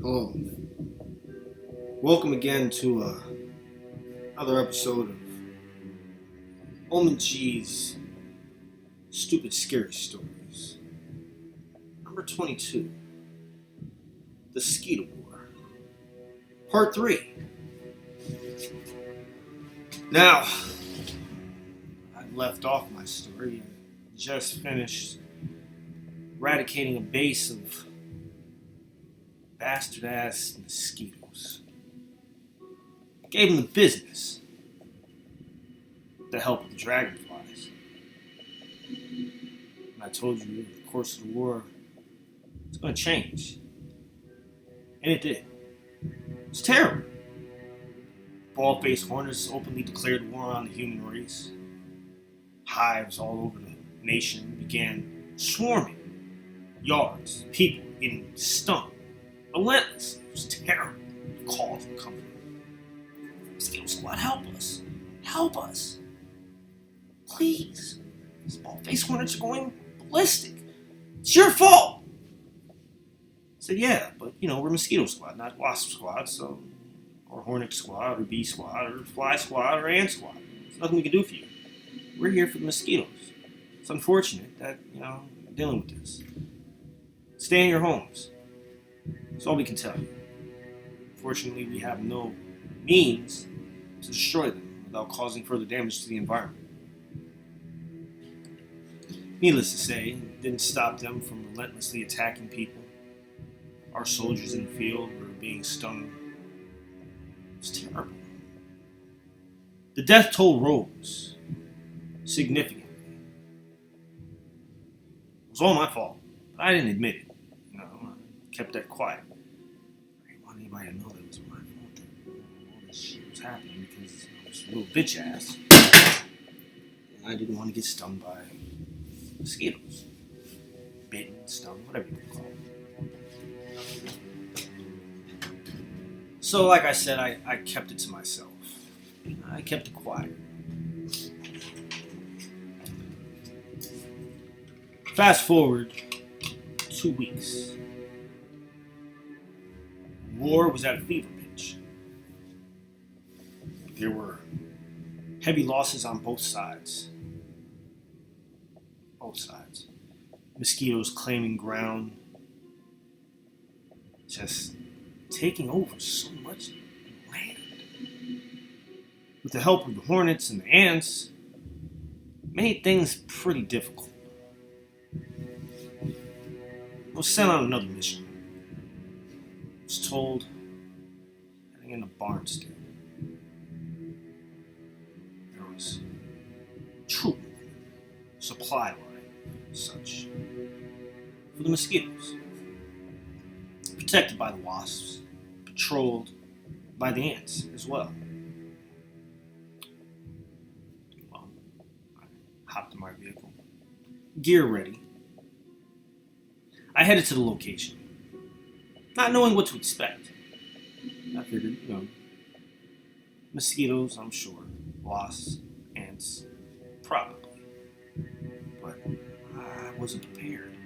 Hello. Welcome again to another episode of OmenG's Stupid Scary Stories. Number 22. The Skeeta War. Part 3. Now, I left off my story. I just finished eradicating a base of bastard ass mosquitoes. Gave them the business. The help of the dragonflies. And I told you in the course of the war, it's going to change. And it did. It's terrible. Bald-faced hornets openly declared war on the human race. Hives all over the nation began swarming. Yards, people getting stung. Relentless. It was terrible. The calls were coming. Mosquito Squad, help us. Help us. Please. These bald-faced hornets are going ballistic. It's your fault. I said, yeah, but, we're Mosquito Squad, not Wasp Squad, so... Or Hornet Squad, or Bee Squad, or Fly Squad, or Ant Squad. There's nothing we can do for you. We're here for the mosquitoes. It's unfortunate that, we're dealing with this. Stay in your homes. That's all we can tell you. Fortunately, we have no means to destroy them without causing further damage to the environment. Needless to say, it didn't stop them from relentlessly attacking people. Our soldiers in the field were being stung. It's terrible. The death toll rose significantly. It was all my fault, but I didn't admit it. I kept that quiet. I didn't want anybody to know that it was my fault that all this shit was happening because I was a little bitch ass. And I didn't want to get stung by mosquitoes. Bitten, stung, whatever you want to call it. So, like I said, I kept it to myself. I kept it quiet. Fast forward 2 weeks. War was at a fever pitch. There were heavy losses on both sides. Both sides. Mosquitoes claiming ground. Just taking over so much land. With the help of the hornets and the ants, made things pretty difficult. I was sent on another mission. I was told heading into Barnstead. There was troop, supply line, such, for the mosquitoes. Protected by the wasps, patrolled by the ants as well. Well, I hopped in my vehicle, gear ready. I headed to the location, not knowing what to expect. I figured, mosquitoes, I'm sure, wasps, ants, probably. But I wasn't prepared.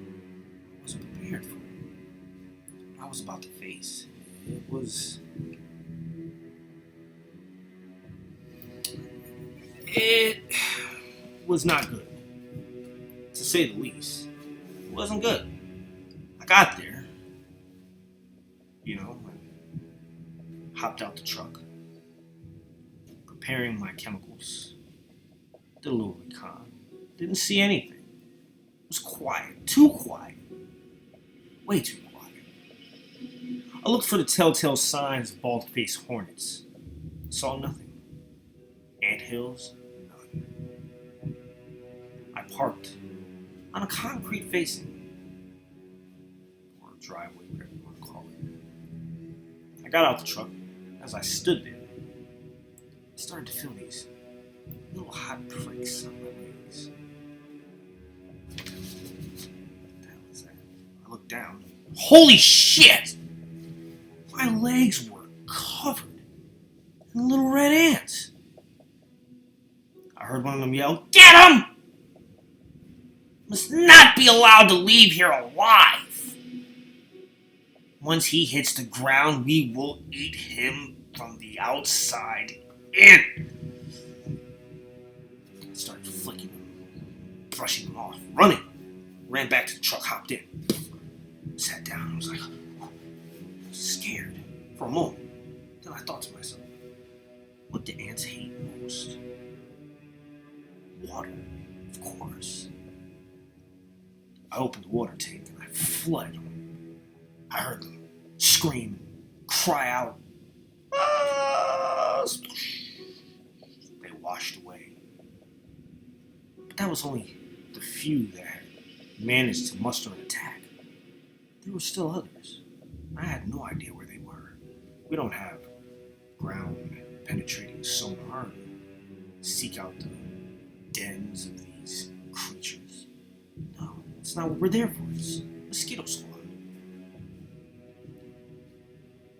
I wasn't prepared for it. I was about to face. It was not good, to say the least. It wasn't good. I got there, I hopped out the truck, preparing my chemicals, did a little recon, didn't see anything. It was quiet, too quiet, way too quiet. I looked for the telltale signs of bald-faced hornets, saw nothing. Anthills, none. I parked on a concrete facing, driveway, whatever you want to call it. I got out the truck. As I stood there, I started to feel these little hot pricks on my legs. What the hell is that? I looked down. Holy shit! My legs were covered in little red ants. I heard one of them yell, "Get him! Must not be allowed to leave here alive!" Once he hits the ground, we will eat him from the outside in. I started flicking him, brushing him off, running. Ran back to the truck, hopped in. Sat down, I was like, scared for a moment. Then I thought to myself, what do ants hate most? Water, of course. I opened the water tank and I flooded them. I heard them scream, cry out. Ah! They washed away. But that was only the few that had managed to muster an attack. There were still others. I had no idea where they were. We don't have ground penetrating sonar to seek out the dens of these creatures. No, that's not what we're there for. It's mosquito squad.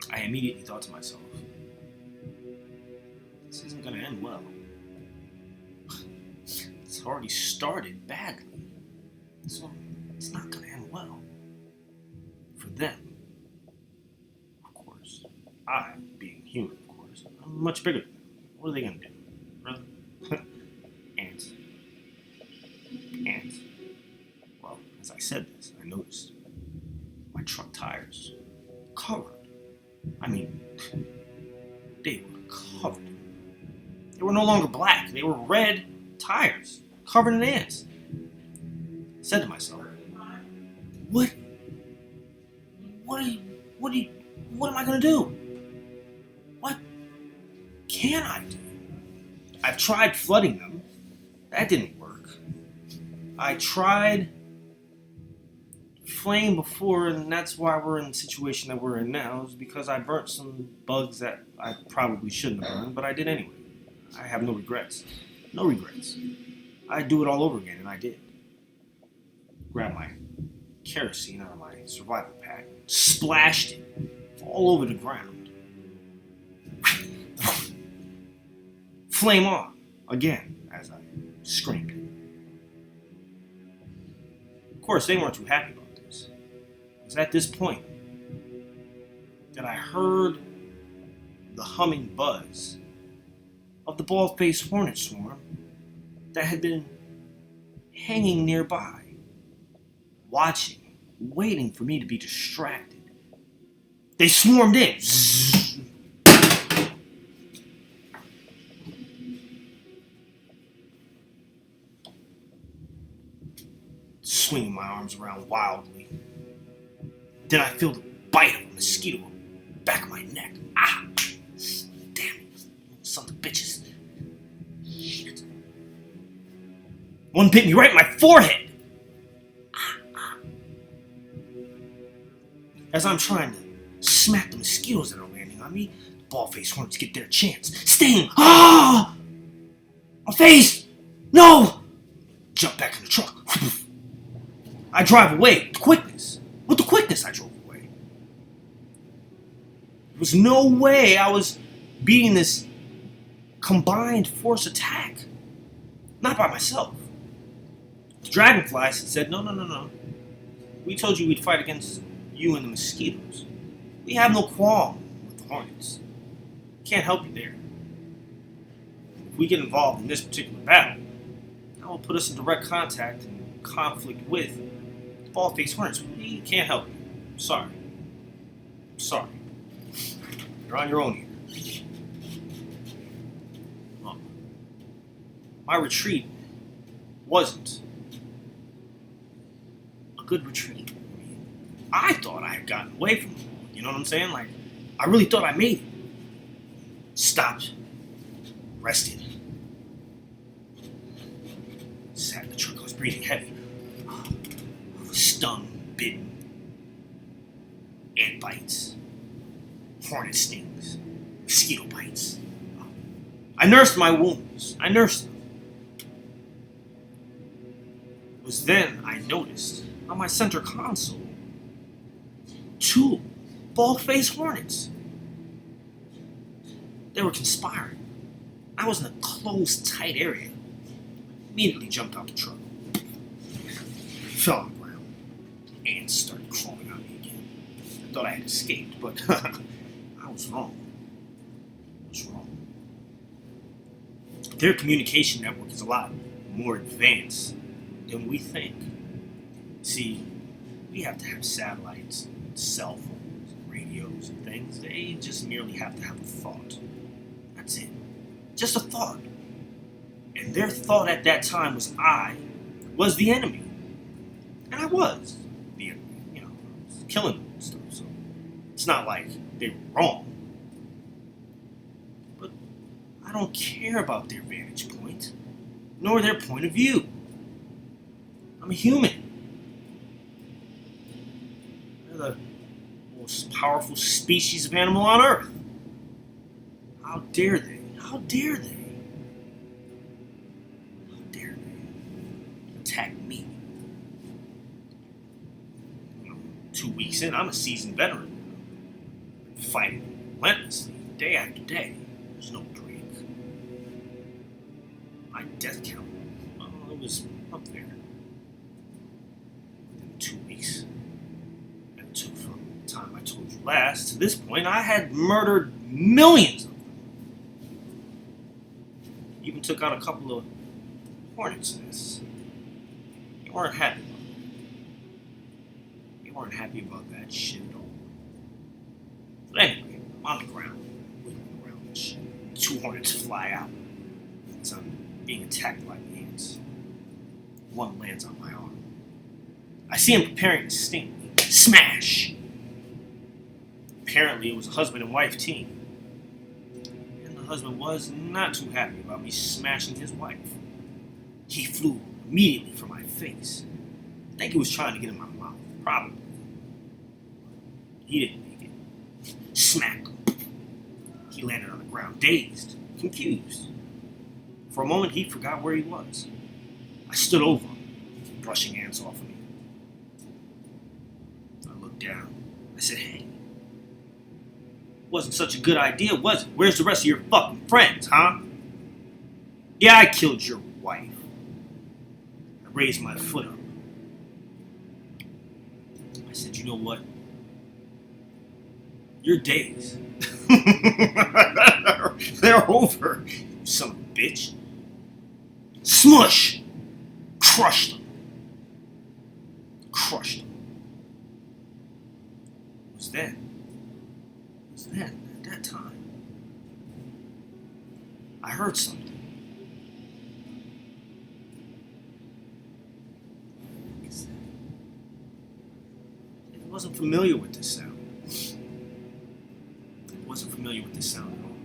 I immediately thought to myself, this isn't going to end well. It's already started badly. So it's not going to end well. For them, of course. I, being human, of course, I'm much bigger than them. What are they going to do? Really? Ants. Ants. Well, as I said this, I noticed my truck tires covered. I mean, they were covered. They were no longer black. They were red tires, covered in ants. I said to myself, what am I going to do? What can I do? I've tried flooding them. That didn't work. I tried flame before, and that's why we're in the situation that we're in now, is because I burnt some bugs that I probably shouldn't have burned, but I did anyway. I have no regrets. No regrets. I'd do it all over again, and I did. Grabbed my kerosene out of my survival pack, splashed it all over the ground. Flame on again as I screamed. Of course, they weren't too happy about this. It was at this point that I heard the humming buzz of the bald-faced hornet swarm that had been hanging nearby, watching, waiting for me to be distracted. They swarmed in. Swinging my arms around wildly. Then I feel the bite of a mosquito on the back of my neck. Ah! Damn it. Sons of bitches. Shit. One bit me right in my forehead. As I'm trying to smack the mosquitoes that are landing on me, the bald-faced hornets get their chance. Sting! Ah! My face! No! Jump back in the truck. I drive away with quickness. With the quickness I drove away. There was no way I was beating this combined force attack. Not by myself. The dragonflies had said, no. We told you we'd fight against you and the mosquitoes. We have no qualm with the hornets. Can't help you there. If we get involved in this particular battle, that will put us in direct contact and conflict with the bald-faced hornets. We can't help you. I'm sorry. You're on your own here. Well, my retreat wasn't a good retreat. I thought I had gotten away from them. You know what I'm saying? Like, I really thought I made it. Stopped. Rested. Sat in the truck. I was breathing heavy. Stung, bitten. Ant bites. Hornet stings. Mosquito bites. I nursed my wounds. I nursed them. It was then I noticed on my center console 2 bald-faced hornets. They were conspiring. I was in a closed, tight area. Immediately jumped out the truck. Fell on the ground. Ants started crawling on me again. thought I had escaped, but I was wrong. I was wrong. Their communication network is a lot more advanced than we think. See, we have to have satellites, cell phones, radios, and things. They just merely have to have a thought. That's it. Just a thought. And their thought at that time was the enemy. And I was the enemy. I was killing them and stuff. So it's not like they were wrong. But I don't care about their vantage point, nor their point of view. I'm a human. They're the most powerful species of animal on Earth. How dare they? How dare they? How dare they attack me? 2 weeks in, I'm a seasoned veteran. Fighting relentlessly, day after day. There's no break. My death count, it was up there. Within 2 weeks. And it took from the time I told you last to this point, I had murdered millions of them. Even took out a couple of hornets' nests. They weren't happy about it. They weren't happy about that shit at all. But anyway, I'm on the ground, wiggling around and shit. 2 hornets fly out as I'm being attacked by the ants. One lands on my arm. I see him preparing to sting me. Smash! Apparently, it was a husband and wife team. And the husband was not too happy about me smashing his wife. He flew immediately for my face. I think he was trying to get in my mouth, probably. He didn't make it. Smack. He landed on the ground, dazed, confused. For a moment, he forgot where he was. I stood over him, brushing ants off of me. I looked down. I said, hey, wasn't such a good idea, was it? Where's the rest of your fucking friends, huh? Yeah, I killed your wife. I raised my foot up. I said, you know what? Your days. They're over, you son of a bitch. Smush! Crushed them. Crushed them. It was then, at that time, I heard something. What is that? I wasn't familiar with this sound. I wasn't familiar with this sound at all.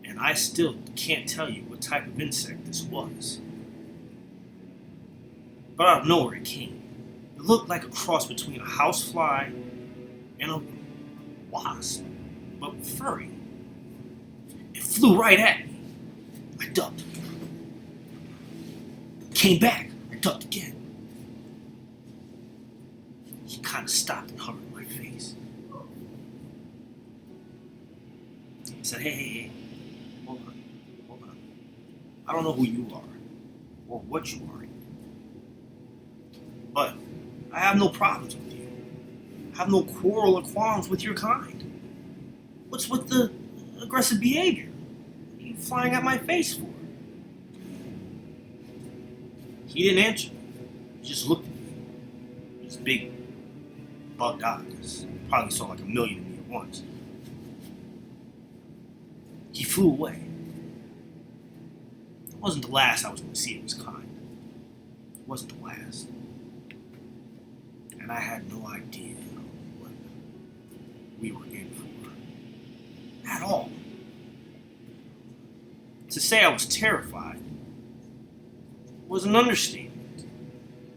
And I still can't tell you what type of insect this was. But out of nowhere it came. It looked like a cross between a housefly and a wasp, but furry. It flew right at me. I ducked. Came back. I ducked again. He kind of stopped and hovered in my face. He said, hey, hold on. I don't know who you are, or what you are, but I have no problems with you. I have no quarrel or qualms with your kind. What's with the aggressive behavior? What are you flying at my face for? He didn't answer me. He just looked at me. His big, bugged eyes. Probably saw like a million of me at once. He flew away. It wasn't the last I was going to see of his kind. It wasn't the last. And I had no idea what we were in for. At all. To say I was terrified was an understatement.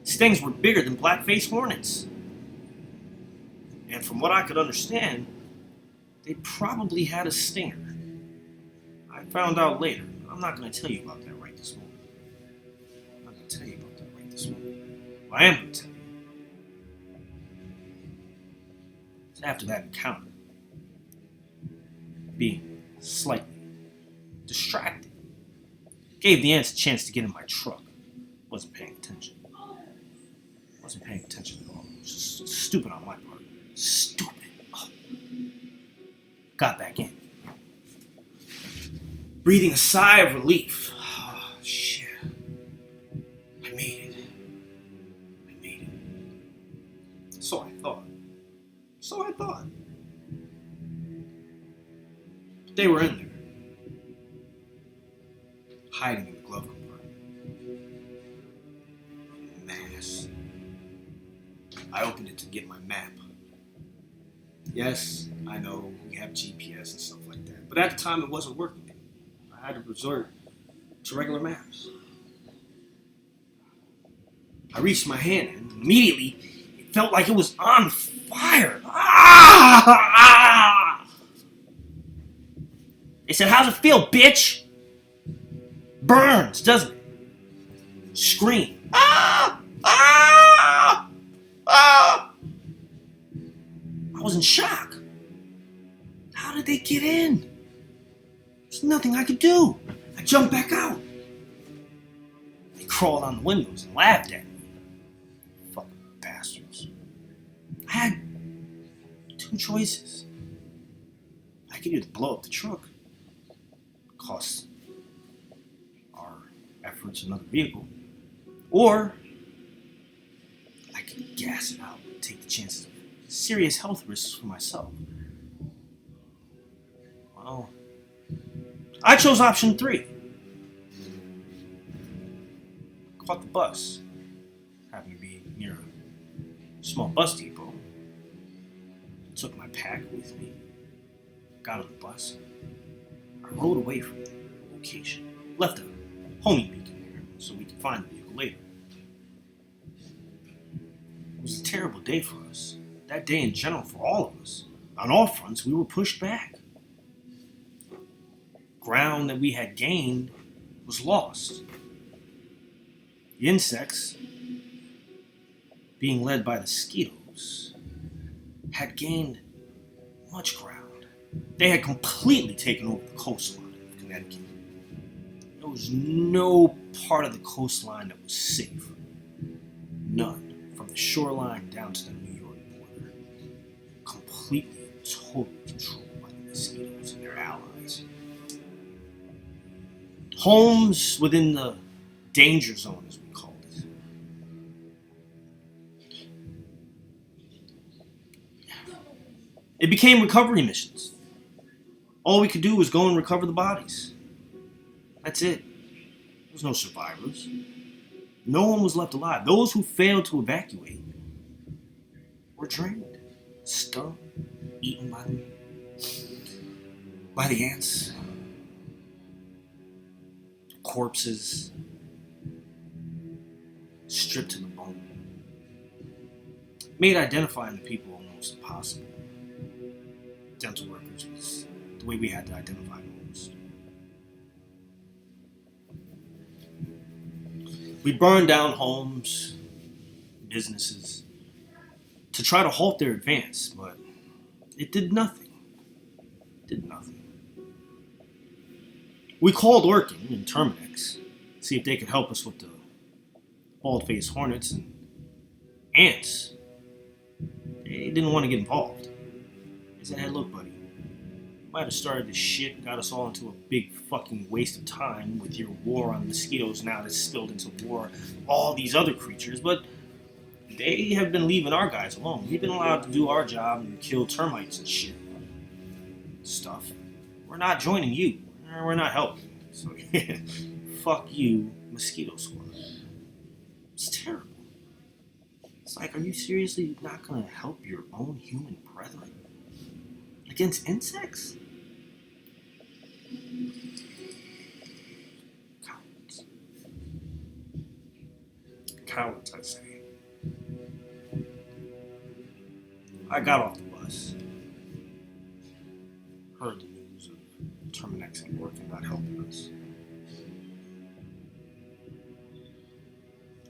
These things were bigger than black-faced hornets. And from what I could understand, they probably had a stinger. I found out later. I'm not going to tell you about that right this moment. I'm not going to tell you about that right this moment. Well, I am going to tell you. So after that encounter, being slightly distracted, gave the ants a chance to get in my truck. Wasn't paying attention. Wasn't paying attention at all. It was just stupid on my part. got back in. Breathing a sigh of relief. Oh, shit. I made it. I made it. So I thought. But they were in there. Hiding in the glove compartment. Mass. I opened it to get my map. Yes, I know we have GPS and stuff like that, but at the time it wasn't working. I had to resort to regular maps. I reached my hand and immediately it felt like it was on fire. Ah! They said, "How's it feel, bitch?" Burns, doesn't it? Scream. Ah! Ah! Ah! I was in shock. How did they get in? There's nothing I could do. I jumped back out. They crawled on the windows and laughed at me. Fucking bastards. I had two choices. I could either blow up the truck, cost our efforts another vehicle, or I could gas it out and take the chances of serious health risks for myself. Well, I chose option 3. Caught the bus. Happened to be near a small bus depot. Took my pack with me. Got on the bus. I rode away from the location. Left a homing beacon there so we could find the vehicle later. It was a terrible day for us. That day in general for all of us. On all fronts, we were pushed back. Ground that we had gained was lost. The insects, being led by the Skeetos, had gained much ground. They had completely taken over the coastline of Connecticut. There was no part of the coastline that was safe. None, from the shoreline down to the New York border. Completely and totally controlled by the mosquitoes and their allies. Homes within the danger zone, as we called it. It became recovery missions. All we could do was go and recover the bodies. That's it. There was no survivors. No one was left alive. Those who failed to evacuate were drained, stung, eaten by the ants. Corpses stripped to the bone. Made identifying the people almost impossible. Dental workers was the way we had to identify them most. We burned down homes, businesses, to try to halt their advance, but it did nothing. We called Orkin and Terminex, see if they could help us with the bald-faced hornets and ants. They didn't want to get involved. They said, "Hey, look, buddy, you might have started this shit and got us all into a big fucking waste of time with your war on mosquitoes now that's spilled into war all these other creatures, but they have been leaving our guys alone. We've been allowed to do our job and kill termites and shit. Stuff. We're not joining you. We're not helping. So, fuck you, mosquito squad." It's terrible. It's like, are you seriously not going to help your own human brethren against insects? Cowards. Cowards, I say. I got off the bus. Heard the news of Terminex and working not helping us.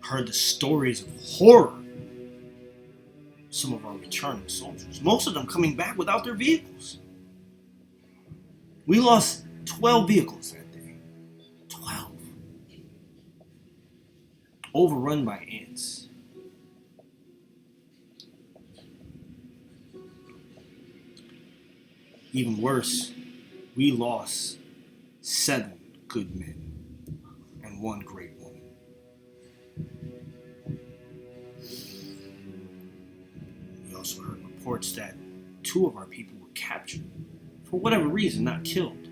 Heard the stories of horror. Some of our returning soldiers, most of them coming back without their vehicles. We lost 12 vehicles that day. 12. Overrun by ants. Even worse, we lost 7 good men and 1 great woman. We also heard reports that 2 of our people were captured, for whatever reason, not killed,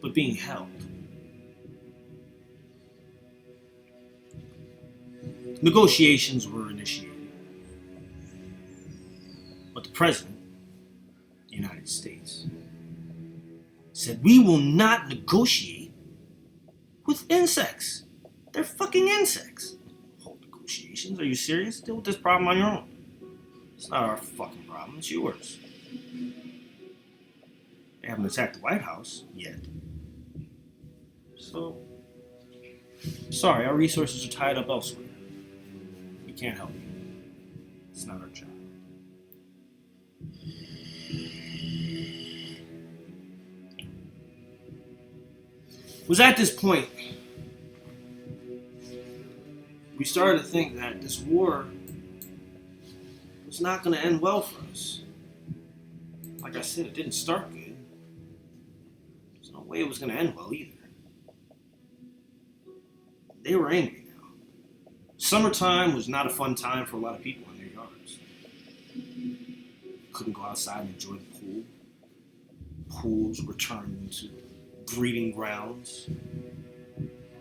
but being held. Negotiations were initiated, but the President of the United States said, "We will not negotiate with insects. They're fucking insects." Hold negotiations? Are you serious? Deal with this problem on your own. It's not our fucking problem, it's yours. They haven't attacked the White House yet. So, sorry, our resources are tied up elsewhere. We can't help you. It's not our job. It was at this point we started to think that this war was not going to end well for us. Like I said, it didn't start good. There's no way it was going to end well either. They were angry now. Summertime was not a fun time for a lot of people in their yards. Couldn't go outside and enjoy the pool. Pools were turned into breeding grounds.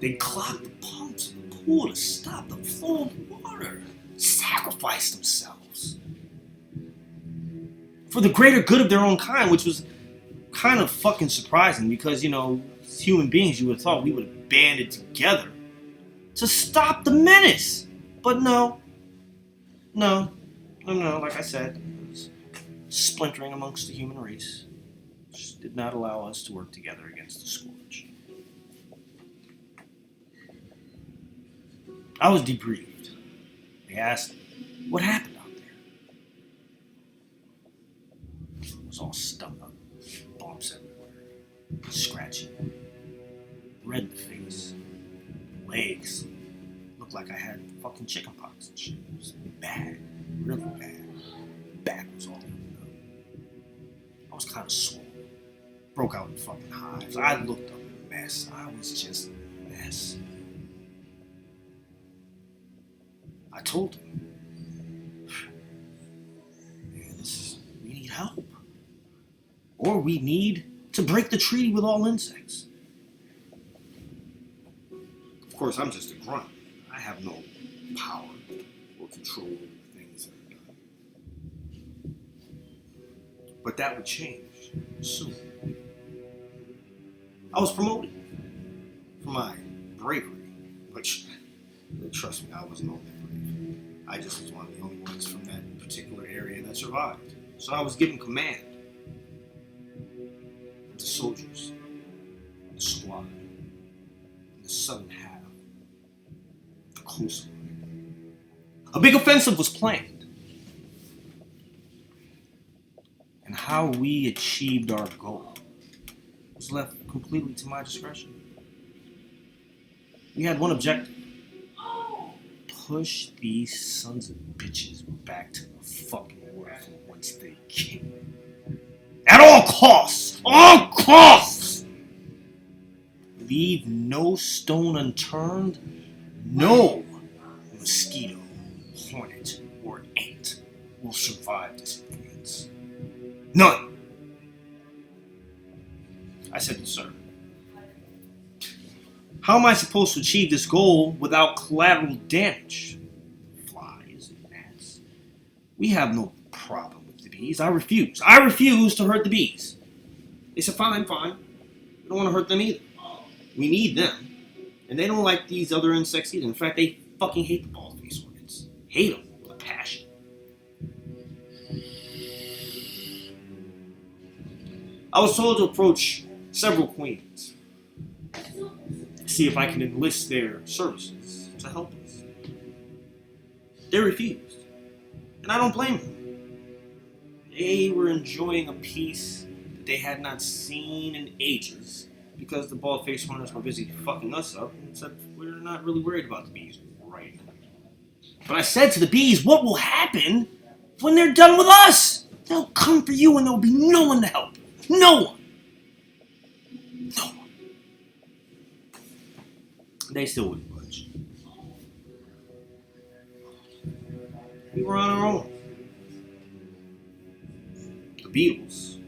They clogged the pumps of the pool to stop the flow of water. Sacrificed themselves for the greater good of their own kind, which was kind of fucking surprising because, you know, as human beings, you would have thought we would have banded together to stop the menace. But no, like I said, it was splintering amongst the human race. Just did not allow us to work together against the scourge. I was debriefed. They asked me, what happened out there? It was all stung up, bumps everywhere, scratching, red in the face, legs looked like I had fucking chicken pox and shit. It was bad, really bad. Back was all eaten up. I was kind of swollen, broke out in fucking hives. I looked up a mess. I was just a mess. I told him, we need help. Or we need to break the treaty with all insects. Of course, I'm just a grunt. I have no power or control over the things that are done. But that would change soon. I was promoted for my bravery, which, trust me, I wasn't all that brave. I just was one of the only ones from that particular area that survived. So I was given command of the soldiers, the squad, in the southern half of the coastline. A big offensive was planned. And how we achieved our goal was left completely to my discretion. We had one objective. Push these sons of bitches back to the fucking world from whence they came. At all costs! All costs! Leave no stone unturned. No mosquito, hornet, or ant will survive this advance. None. I said, yes, sir. How am I supposed to achieve this goal without collateral damage? Flies and gnats. We have no problem with the bees. I refuse. I refuse to hurt the bees. They said, fine. We don't want to hurt them either. We need them. And they don't like these other insects either. In fact, they fucking hate the bald-faced hornets. Hate them with a passion. I was told to approach several queens. See if I can enlist their services to help us. They refused. And I don't blame them. They were enjoying a peace that they had not seen in ages because the bald-faced hornets were busy fucking us up and said, we're not really worried about the bees right now. But I said to the bees, what will happen when they're done with us? They'll come for you and there'll be no one to help. No one. No one. They still wouldn't budge. We were on our own. The Beatles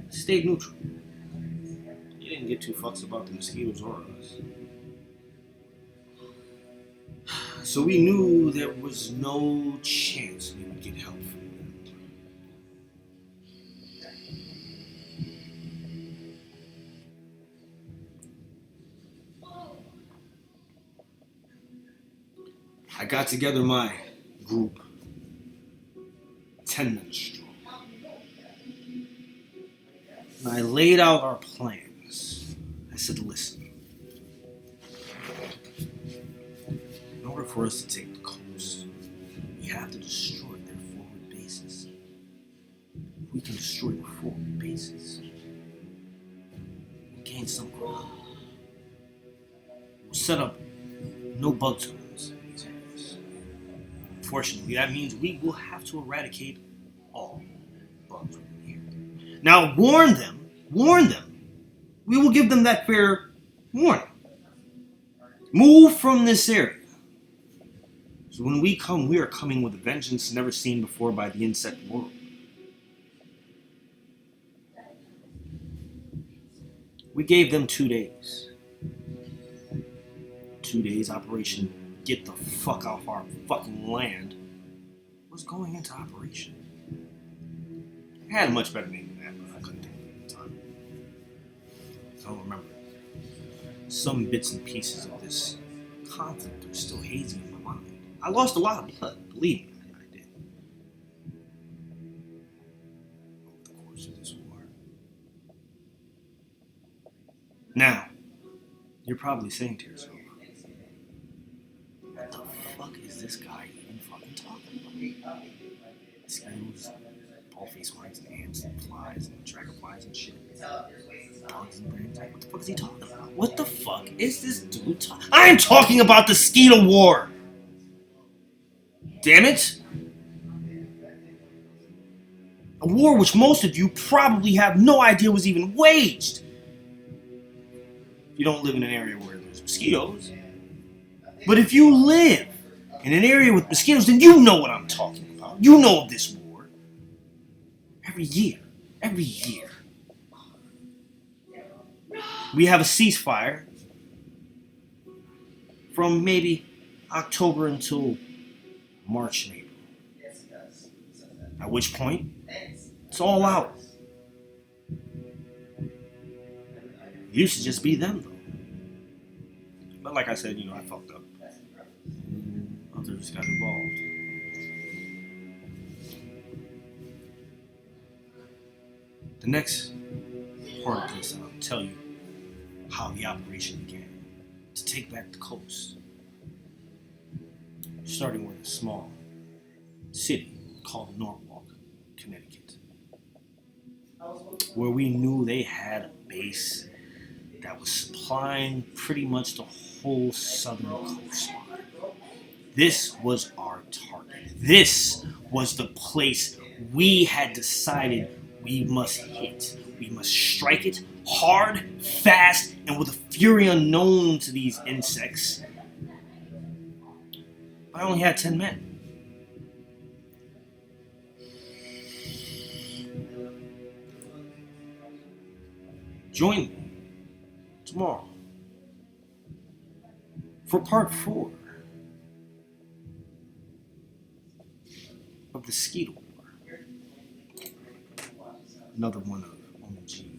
stayed neutral. They didn't get two fucks about the mosquitoes or us. So we knew there was no chance we would get help from them. I got together my group, 10 men strong. And I laid out our plans. I said, listen, in order for us to take the coast, we have to destroy their forward bases. If we can destroy the forward bases, we'll gain some ground. We'll set up no bug zones in these areas. Unfortunately, that means we will have to eradicate all bugs within here. Now, warn them. We will give them that fair warning. Move from this area. So when we come, we are coming with a vengeance never seen before by the insect world. We gave them 2 days. 2 days operation, get the fuck off our fucking land, was going into operation. It had a much better name than that, but I couldn't think of it at the time. I don't remember. Some bits and pieces of this conflict are still hazy in my mind. I lost a lot of blood, believe me, I did. Over the course of this war. Now, you're probably saying to yourself, what the fuck is this guy even fucking talking about? Mosquitoes, ball-faced worms and ants and flies and dragonflies and shit. Bugs and things. What the fuck is he talking about? What the fuck is this dude talking? I'm talking about the Skeeta War! Damn it! A war which most of you probably have no idea was even waged. You don't live in an area where there's mosquitoes. But if you live in an area with mosquitoes, then you know what I'm talking about. You know of this war. Every year, we have a ceasefire from maybe October until March and April. At which point, it's all out. It used to just be them, though. But like I said, I fucked up. Others got involved. The next part of this, I'll tell you how the operation began to take back the coast. Starting with a small city called Norwalk, Connecticut, where we knew they had a base that was supplying pretty much the whole southern coastline. This was our target. This was the place we had decided we must hit. We must strike it hard, fast, and with a fury unknown to these insects. But I only had 10 men. Join me tomorrow for part 4 of the Skeeta War. Another one of OmenG's.